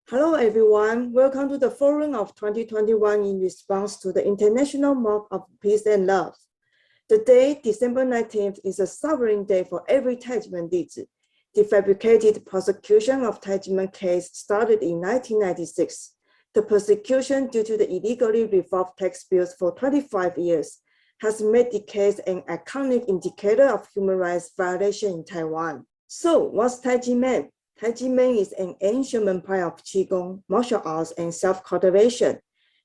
Hello everyone, welcome to the Forum of 2021 in response to the International Month of Peace and Love. Today, December 19th, is a sovereign day for every Tai Ji Men dizi. The fabricated prosecution of Tai Ji Men case started in 1996. The persecution due to the illegally revoked tax bills for 25 years has made the case an iconic indicator of human rights violation in Taiwan. So, what's Tai Ji Men? Tai Ji Men is an ancient empire of Qigong, martial arts, and self-cultivation.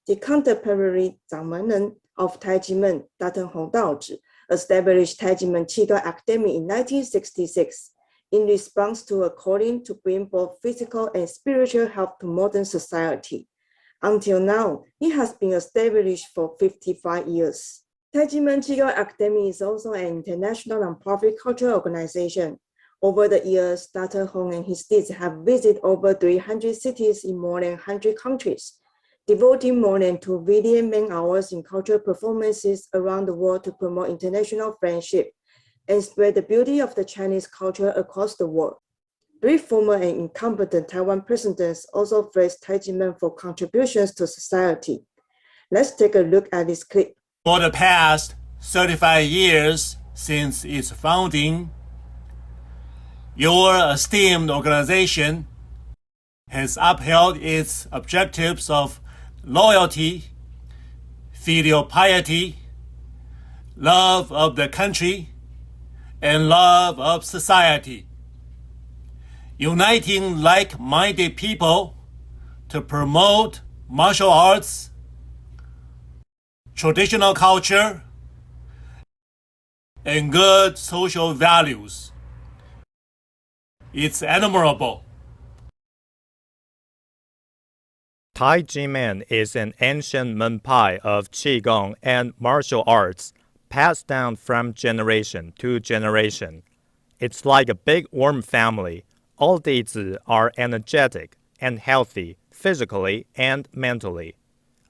The contemporary Zona of Tai Ji Men, Dr. Hong Daozhi, established Tai Ji Men Qigong Academy in 1966 in response to a calling to bring both physical and spiritual health to modern society. Until now, it has been established for 55 years. Tai Ji Men Qigong Academy is also an international nonprofit cultural organization. Over the years, Dr. Hong and his teams have visited over 300 cities in more than 100 countries, devoting more than 2 billion man-hours in cultural performances around the world to promote international friendship and spread the beauty of the Chinese culture across the world. 3 former and incompetent Taiwan presidents also praised Tai Ji Men for contributions to society. Let's take a look at this clip. For the past 35 years since its founding, your esteemed organization has upheld its objectives of loyalty, filial piety, love of the country, and love of society, uniting like-minded people to promote martial arts, traditional culture, and good social values. It's admirable. Tai Ji Men is an ancient empire of Qigong and martial arts passed down from generation to generation. It's like a big warm family. All dizi are energetic and healthy physically and mentally.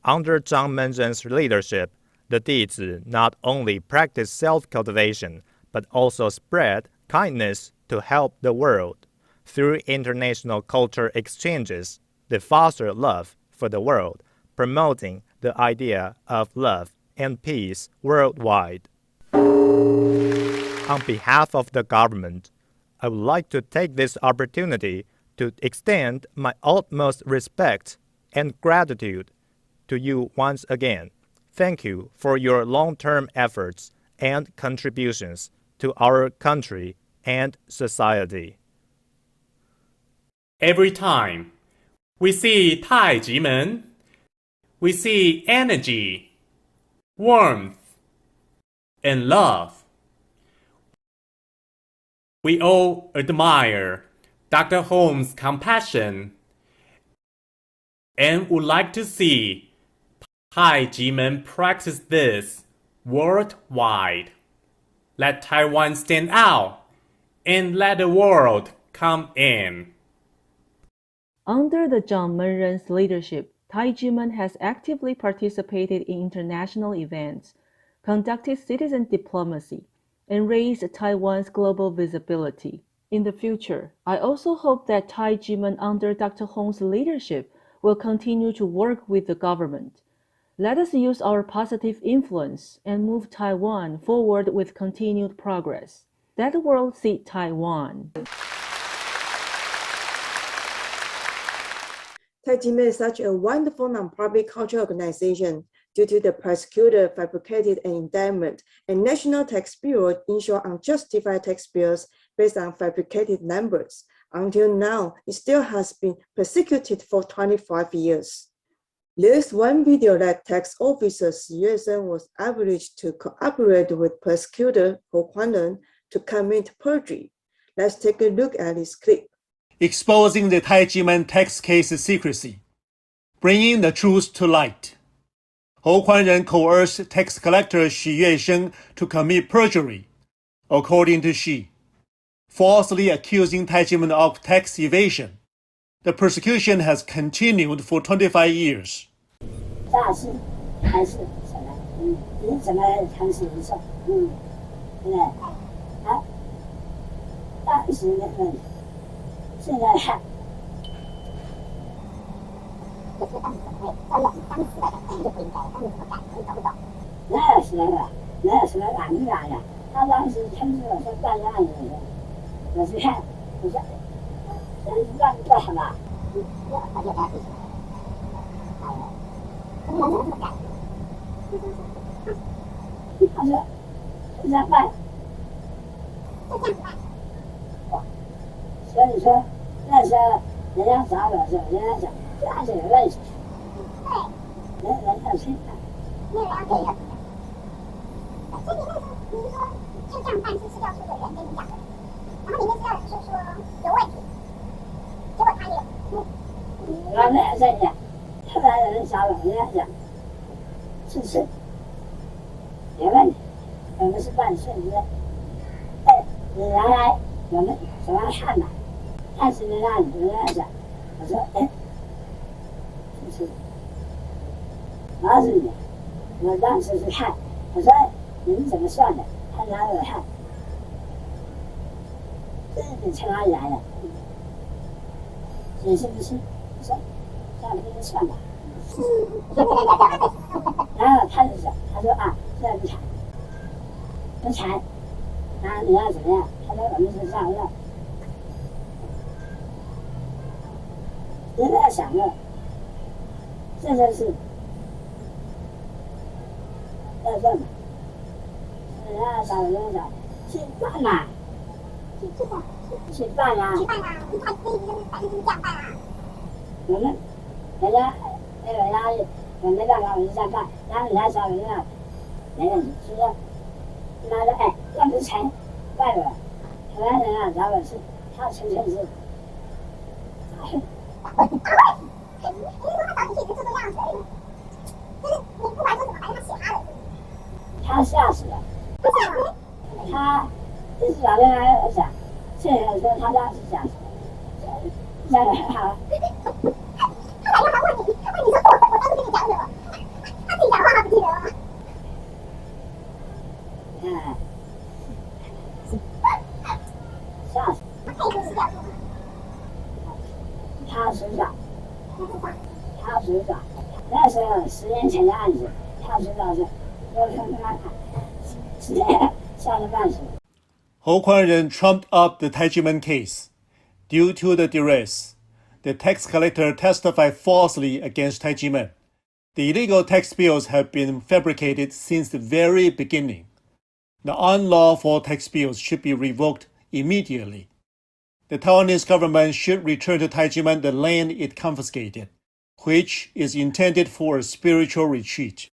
Under Zhang Menzhen's leadership, the dizi not only practice self-cultivation but also spread kindness to help the world. Through international culture exchanges, they foster love for the world, promoting the idea of love and peace worldwide. On behalf of the government, I would like to take this opportunity to extend my utmost respect and gratitude to you once again. Thank you for your long-term efforts and contributions to our country and society. Every time we see Tai Ji Men, we see energy, warmth, and love. We all admire Dr. Hong's compassion and would like to see Tai Ji Men practice this worldwide. Let Taiwan stand out and let the world come in. Under the Zhang Menzhen's leadership, Tai Ji Men has actively participated in international events, conducted citizen diplomacy, and raised Taiwan's global visibility. In the future, I also hope that Tai Ji Men under Dr. Hong's leadership will continue to work with the government. Let us use our positive influence and move Taiwan forward with continued progress. Let the world see Taiwan. Tai Ji Men is such a wonderful non-profit cultural organization. Due to the prosecutor, fabricated and indictment, and National Tax Bureau issue unjustified tax bills based on fabricated numbers. Until now, it still has been persecuted for 25 years. There is one video that tax officer Chen was obliged to cooperate with prosecutor Ho Kuan-ren to commit perjury. Let's take a look at this clip. Exposing the Tai Ji Men tax case secrecy, bringing the truth to light. Ho Kuan-ren coerced tax collector Xu Yuesheng to commit perjury, according to Xi, falsely accusing Tai Ji Men of tax evasion. The persecution has continued for 25 years. 所以说那时候人家找我的时候，人家讲这还是有认识，对，人要心态，没有人要给的。所以那时候你说就这样办是要出个人跟你讲的，然后里面是要说有问题，结果他也，然后那样在讲，后来有人找我，人家讲，是没问题，我们是办事的，哎，你原来我们怎么看嘛？但是人家讲，我说哎，就是老子呢，我当时是看，我说你们怎么算的？他拿我看，这你从哪里来的？你是不是？我说这样给你算吧。然后他就讲，他说啊，现在不谈，然后你要怎么样？他说我们是上任。人家想着，这就是要这么，人家找人家去办嘛，去办啊，去办啊，你看这就是反正就是这样办啊。我们人家那个压力，我没办法，我就这样办，然后人家找人家没问题，是说妈的哎，要不成，怪我，后来人家找我去，他纯粹是。他会，因为他早就写成这个样子而已，就是你不管说什么，反正他写他的。他吓死了，他就是老跟他讲，现在说他当时讲，讲得很好。他打电话问你，他问你说我当时跟你讲什么，他自己讲话他不记得了。吓死！他也不是这样说。他署长，那时候10年前的案子，他署长是，我看他是吓得半死。侯宽仁 trumped up the Taiji Men case. Due to the duress, the tax collector testified falsely against Taiji Men. The illegal tax bills have been fabricated since the very beginning. The unlawful tax bills should be revoked immediately. The Taiwanese government should return to Taiji Men the land it confiscated, which is intended for a spiritual retreat.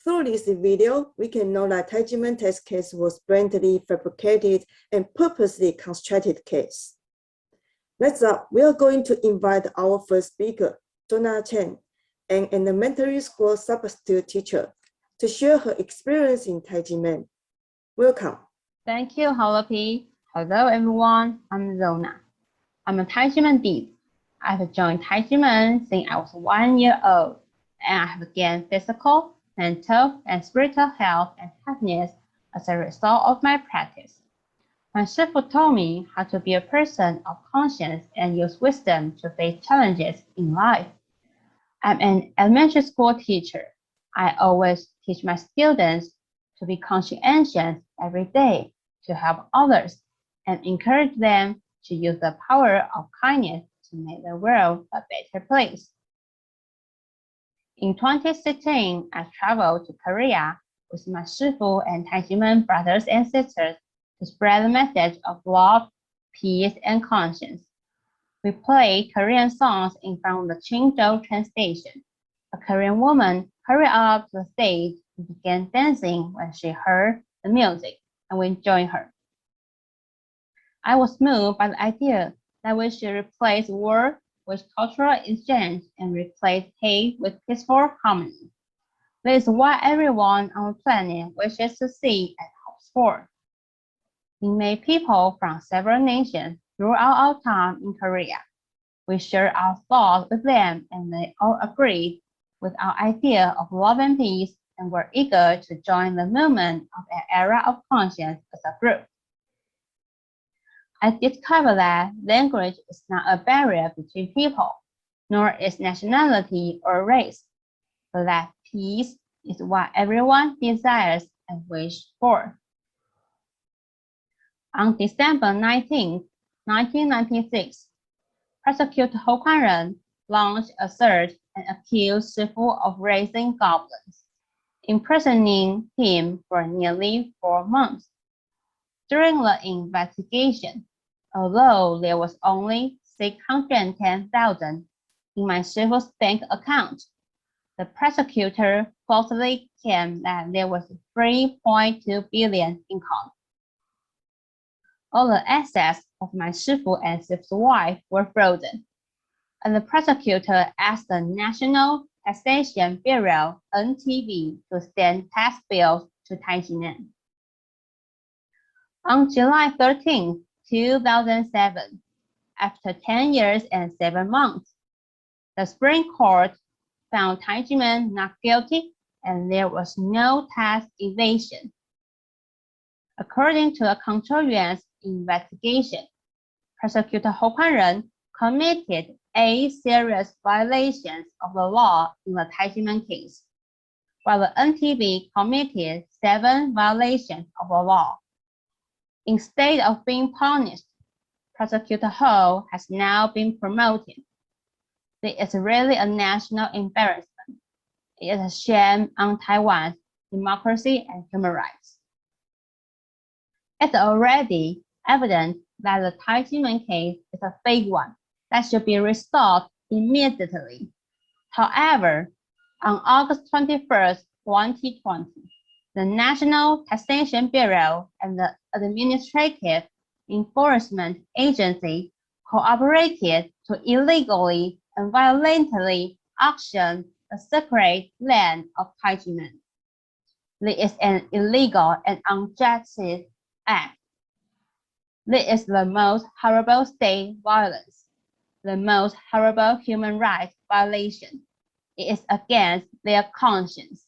Through this video, we can know that Taiji Men tax case was blatantly fabricated and purposely constructed case. Next up, we are going to invite our first speaker, Zona Chen, an elementary school substitute teacher, to share her experience in Taiji Men. Welcome. Thank you, Halope. Hello, everyone. I'm Zona. I'm a Tai Ji Men dizi. I've joined Tai Ji Men since I was 1 year old, and I have gained physical, mental, and spiritual health and happiness as a result of my practice. My shifu told me how to be a person of conscience and use wisdom to face challenges in life. I'm an elementary school teacher. I always teach my students to be conscientious every day, to help others, and encourage them to use the power of kindness to make the world a better place. In 2016, I traveled to Korea with my shifu and Tai Ji Men brothers and sisters to spread the message of love, peace, and conscience. We played Korean songs in front of the Qingzhou train station. A Korean woman hurried up to the stage and began dancing when she heard the music, and we joined her. I was moved by the idea that we should replace war with cultural exchange and replace hate with peaceful harmony. This is what everyone on the planet wishes to see and hopes for. We met people from several nations throughout our time in Korea. We shared our thoughts with them, and they all agreed with our idea of love and peace, and were eager to join the movement of an era of conscience as a group. I discovered that language is not a barrier between people. nor its nationality or race, but that peace is what everyone desires and wishes for. On December 19, 1996, Prosecutor Hou Kuan-ren launched a search and accused Shifu of raising goblins, imprisoning him for nearly 4 months. During the investigation, although there was only 610,000 in my Shifu's bank account, the prosecutor falsely claimed that there was 3.2 billion income. All the assets of my Shifu and Shifu's wife were frozen, and the prosecutor asked the National Taxation Bureau (NTB) to send tax bills to Taiji Men. On July 13, 2007, after 10 years and 7 months, the Supreme Court found Taiji Men not guilty and there was no tax evasion. According to a control yuan's investigation, Prosecutor Hou Kuan-ren committed 8 serious violations of the law in the Taiji Men case, while the NTB committed 7 violations of the law. Instead of being punished, Prosecutor Hou has now been promoted. This is really a national embarrassment. It is a shame on Taiwan's democracy and human rights. It's already evident that the Taiji Men case is a fake one that should be resolved immediately. However, on August 21, 2020, the National Taxation Bureau and the Administrative Enforcement Agency cooperated to illegally and violently auction the sacred land of Taiji Men. This is an illegal and unjust act. This is the most horrible state violence, the most horrible human rights violation. It is against their conscience.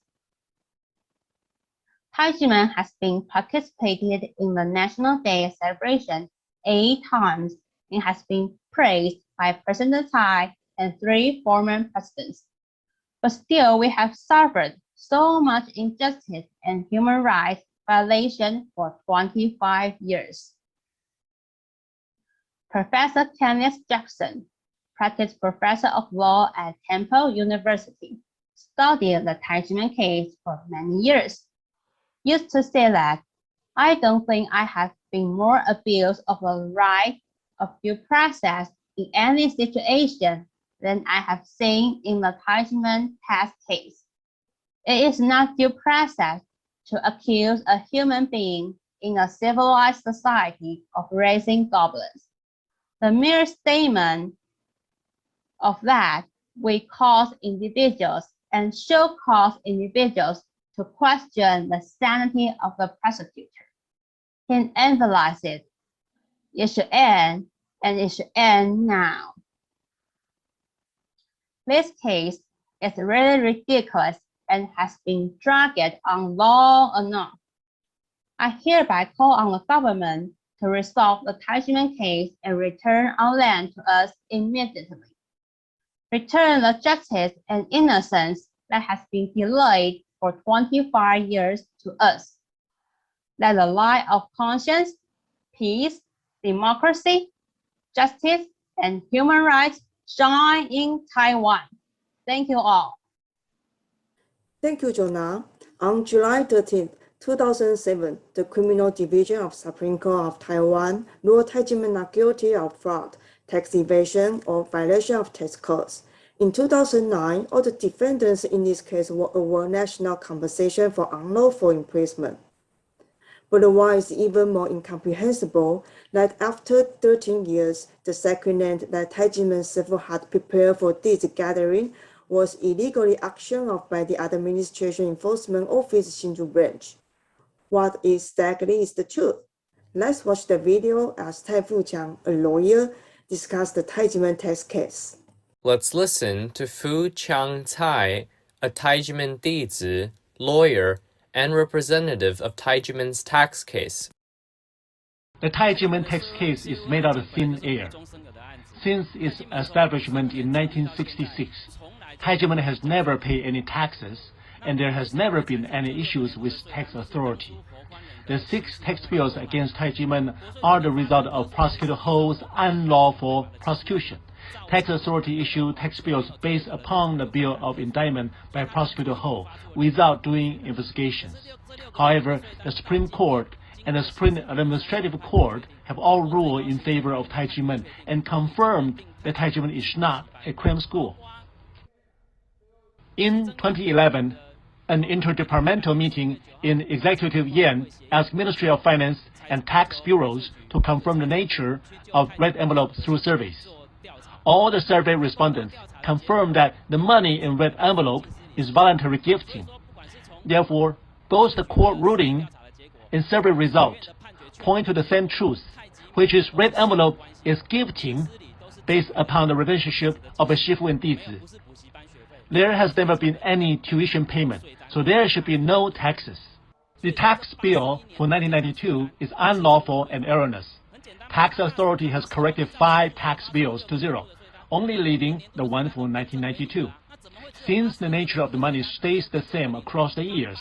Taiji Men has been participated in the National Day celebration 8 times and has been praised by President Tai and 3 former presidents. But still, we have suffered so much injustice and human rights violation for 25 years. Professor Kenneth Jackson, practice professor of law at Temple University, studied the Taiji Men case for many years, used to say that, "I don't think I have been more abused of the right of due process in any situation than I have seen in the Taiji Men tax case. It is not due process to accuse a human being in a civilized society of raising goblins. The mere statement of that will cause individuals and should cause individuals to question the sanity of the prosecutor." He emphasized it should end, and it should end now. This case is really ridiculous and has been dragged on long enough. I hereby call on the government to resolve the Taiji Men case and return our land to us immediately. Return the justice and innocence that has been delayed for 25 years to us. Let the light of conscience, peace, democracy, justice, and human rights shine in Taiwan. Thank you all. Thank you, Zona. On July 13, 2007, the Criminal Division of Supreme Court of Taiwan ruled Taiji Men not guilty of fraud, tax evasion, or violation of tax codes. In 2009, all the defendants in this case were awarded national compensation for unlawful imprisonment. But what is even more incomprehensible, that after 13 years, the sacred land that Taiji Men Shifu had prepared for this gathering was illegally auctioned off by the Administration Enforcement Office Hsinchu branch. What exactly is the truth? Let's watch the video as Tai Fu-Chang, a lawyer, discuss the Taiji Men tax case. Let's listen to Fu Chang Tai, a Taiji Men dizi, lawyer, and representative of Taiji Men's tax case. The Taiji Men tax case is made out of thin air. Since its establishment in 1966, Taiji Men has never paid any taxes, and there has never been any issues with tax authority. The 6 tax bills against Taiji Men are the result of Prosecutor Ho's unlawful prosecution. Tax authority issued tax bills based upon the bill of indictment by Prosecutor Ho without doing investigations. However, the Supreme Court and the Supreme Administrative Court have all ruled in favor of Taiji Men and confirmed that Taiji Men is not a crime school. In 2011, an interdepartmental meeting in Executive Yuan asked Ministry of Finance and tax bureaus to confirm the nature of red envelopes through surveys. All the survey respondents confirmed that the money in red envelope is voluntary gifting. Therefore, both the court ruling and survey result point to the same truth, which is red envelope is gifting based upon the relationship of a shifu and dizi. There has never been any tuition payment, so there should be no taxes. The tax bill for 1992 is unlawful and erroneous. Tax authority has corrected 5 tax bills to 0, only leaving the one for 1992. Since the nature of the money stays the same across the years,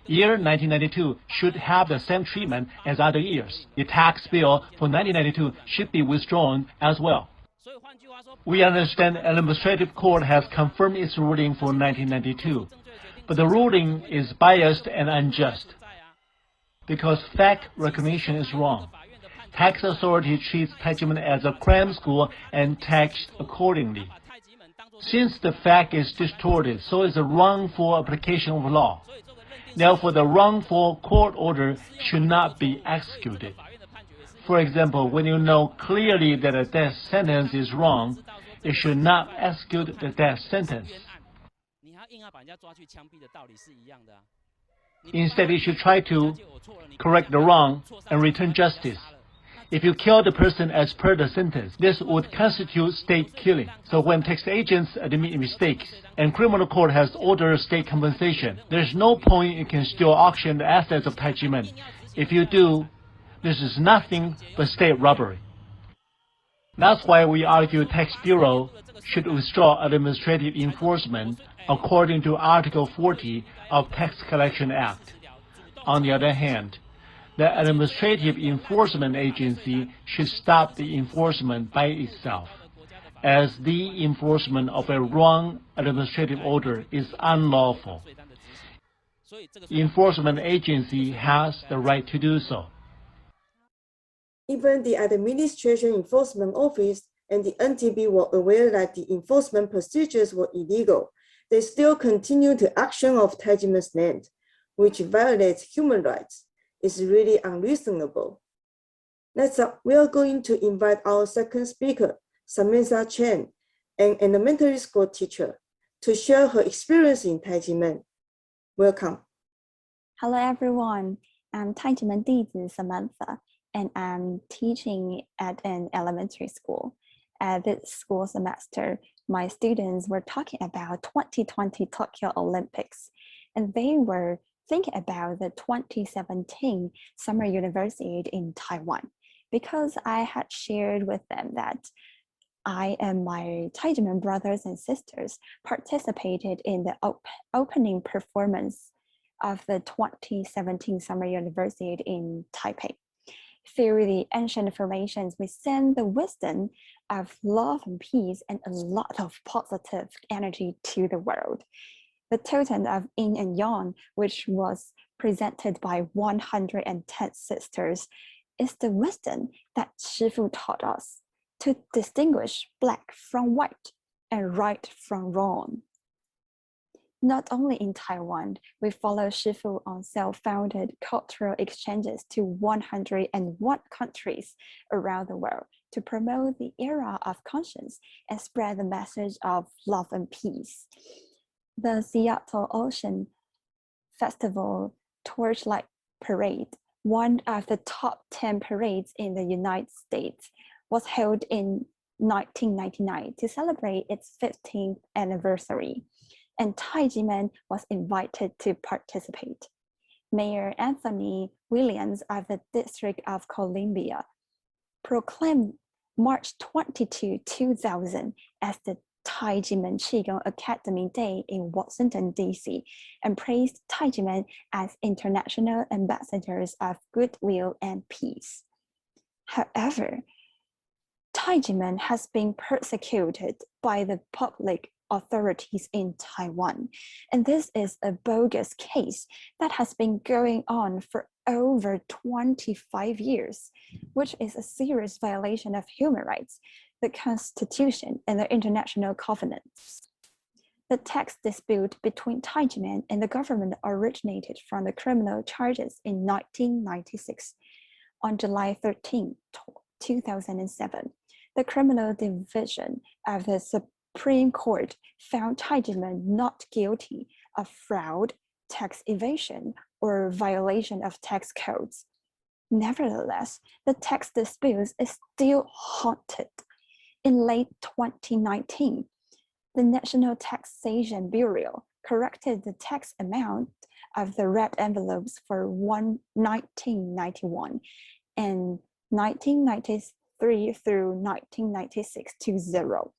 year 1992 should have the same treatment as other years. The tax bill for 1992 should be withdrawn as well. We understand an administrative court has confirmed its ruling for 1992, but the ruling is biased and unjust because fact recognition is wrong. Tax authority treats Taiji Men as a crime school and taxed accordingly. Since the fact is distorted, so is the wrongful application of law. Therefore, the wrongful court order should not be executed. For example, when you know clearly that a death sentence is wrong, you should not execute the death sentence. Instead, you should try to correct the wrong and return justice. If you kill the person as per the sentence, this would constitute state killing. So when tax agents admit mistakes and criminal court has ordered state compensation, there's no point you can still auction the assets of Taiji Men. If you do, this is nothing but state robbery. That's why we argue Tax Bureau should withdraw administrative enforcement according to Article 40 of Tax Collection Act. On the other hand, the Administrative Enforcement Agency should stop the enforcement by itself, as the enforcement of a wrong administrative order is unlawful. The enforcement agency has the right to do so. Even the Administration Enforcement Office and the NTB were aware that the enforcement procedures were illegal. They still continue to action of Taiji Men's land, which violates human rights. Is really unreasonable. Next up, we are going to invite our second speaker, Samantha Chen, an elementary school teacher, to share her experience in Taiji Men. Welcome. Hello, everyone. I'm Taiji Men dizi Samantha, and I'm teaching at an elementary school. At this school semester, my students were talking about 2020 Tokyo Olympics, and they were thinking about the 2017 Summer University in Taiwan, because I had shared with them that I and my Taiji Men brothers and sisters participated in the opening performance of the 2017 Summer University in Taipei. Through the ancient formations, we send the wisdom of love and peace and a lot of positive energy to the world. The totem of yin and yang, which was presented by 110 sisters, is the wisdom that shifu taught us to distinguish black from white and right from wrong. Not only in Taiwan, we follow shifu on self-founded cultural exchanges to 101 countries around the world to promote the era of conscience and spread the message of love and peace. The Seattle Ocean Festival Torchlight Parade, one of the top 10 parades in the United States, was held in 1999 to celebrate its 15th anniversary, and Taiji Men was invited to participate. Mayor Anthony Williams of the District of Columbia proclaimed March 22, 2000 as the Tai Ji Men Qigong Academy Day in Washington, D.C., and praised Tai Ji Men as international ambassadors of goodwill and peace. However, Tai Ji Men has been persecuted by the public authorities in Taiwan, and this is a bogus case that has been going on for over 25 years, which is a serious violation of human rights, the Constitution, and the international covenants. The tax dispute between Tai Ji Men and the government originated from the criminal charges in 1996. On July 13, 2007, the criminal division of the Supreme Court found Tai Ji Men not guilty of fraud, tax evasion, or violation of tax codes. Nevertheless, the tax dispute is still haunted. In late 2019, the National Taxation Bureau corrected the tax amount of the red envelopes for 1991 and 1993 through 1996 to zero.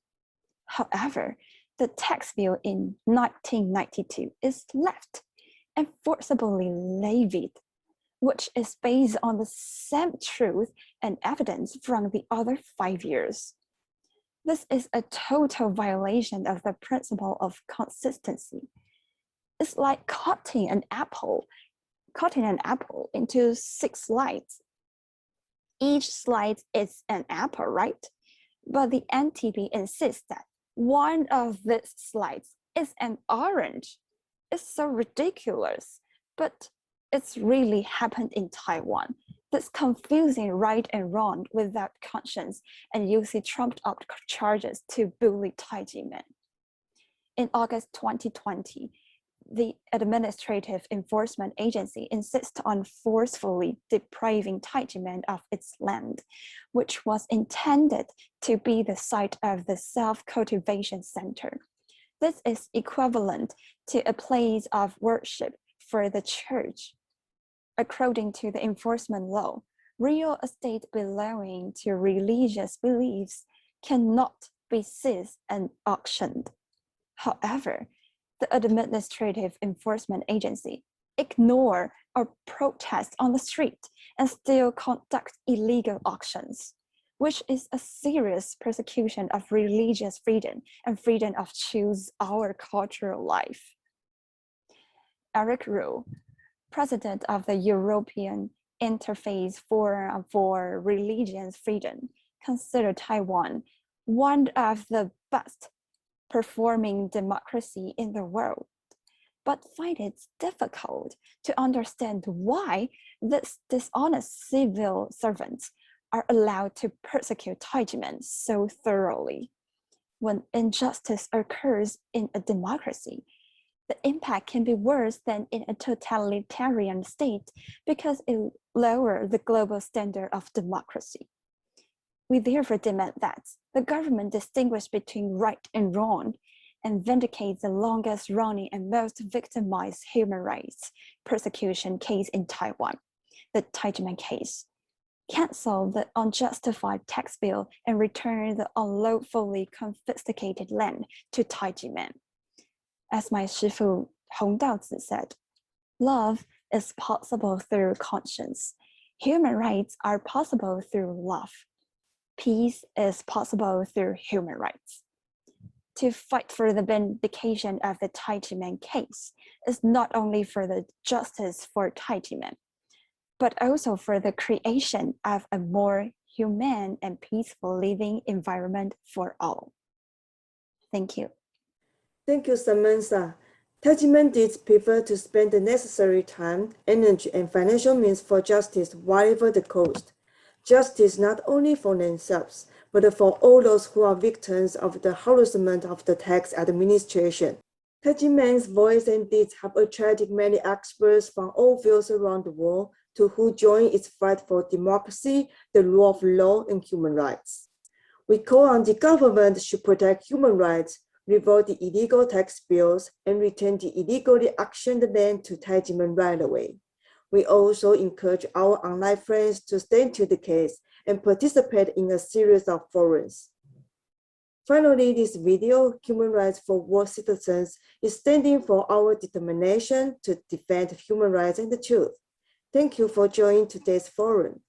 However, the tax bill in 1992 is left and forcibly levied, which is based on the same truth and evidence from the other 5 years. This is a total violation of the principle of consistency. It's like cutting an apple into 6 slices. Each slice is an apple, right? But the NTB insists that one of these slices is an orange. It's so ridiculous, but it's really happened in Taiwan. This confusing right and wrong without conscience and using trumped up charges to bully Tai Ji Men. In August 2020, the Administrative Enforcement Agency insists on forcefully depriving Tai Ji Men of its land, which was intended to be the site of the self-cultivation center. This is equivalent to a place of worship for the church. According to the enforcement law, real estate belonging to religious beliefs cannot be seized and auctioned. However, the Administrative Enforcement Agency ignore or protest on the street and still conduct illegal auctions, which is a serious persecution of religious freedom and freedom of choose our cultural life. Eric Rowe, president of the European Interfaith Forum for Religious Freedom, considered Taiwan one of the best performing democracy in the world, but find it difficult to understand why these dishonest civil servants are allowed to persecute Tai Ji Men so thoroughly. When injustice occurs in a democracy, the impact can be worse than in a totalitarian state because it lowers the global standard of democracy. We therefore demand that the government distinguish between right and wrong and vindicate the longest running and most victimized human rights persecution case in Taiwan, the Tai Ji Men case. Cancel the unjustified tax bill and return the unlawfully confiscated land to Tai Ji Men. As my shifu Hong Daozi said, love is possible through conscience. Human rights are possible through love. Peace is possible through human rights. To fight for the vindication of the Tai Ji Men case is not only for the justice for Tai Ji Men, but also for the creation of a more humane and peaceful living environment for all. Thank you. Thank you, Samantha. Tai Ji Men did prefer to spend the necessary time, energy, and financial means for justice, whatever the cost. Justice not only for themselves, but for all those who are victims of the harassment of the tax administration. Tai Ji Men's voice and deeds have attracted many experts from all fields around the world to who join its fight for democracy, the rule of law, and human rights. We call on the government to protect human rights, revoke the illegal tax bills, and return the illegally auctioned land to Tai Ji Men right away. We also encourage our online friends to stand to the case and participate in a series of forums. Finally, this video, Human Rights for World Citizens, is standing for our determination to defend human rights and the truth. Thank you for joining today's forum.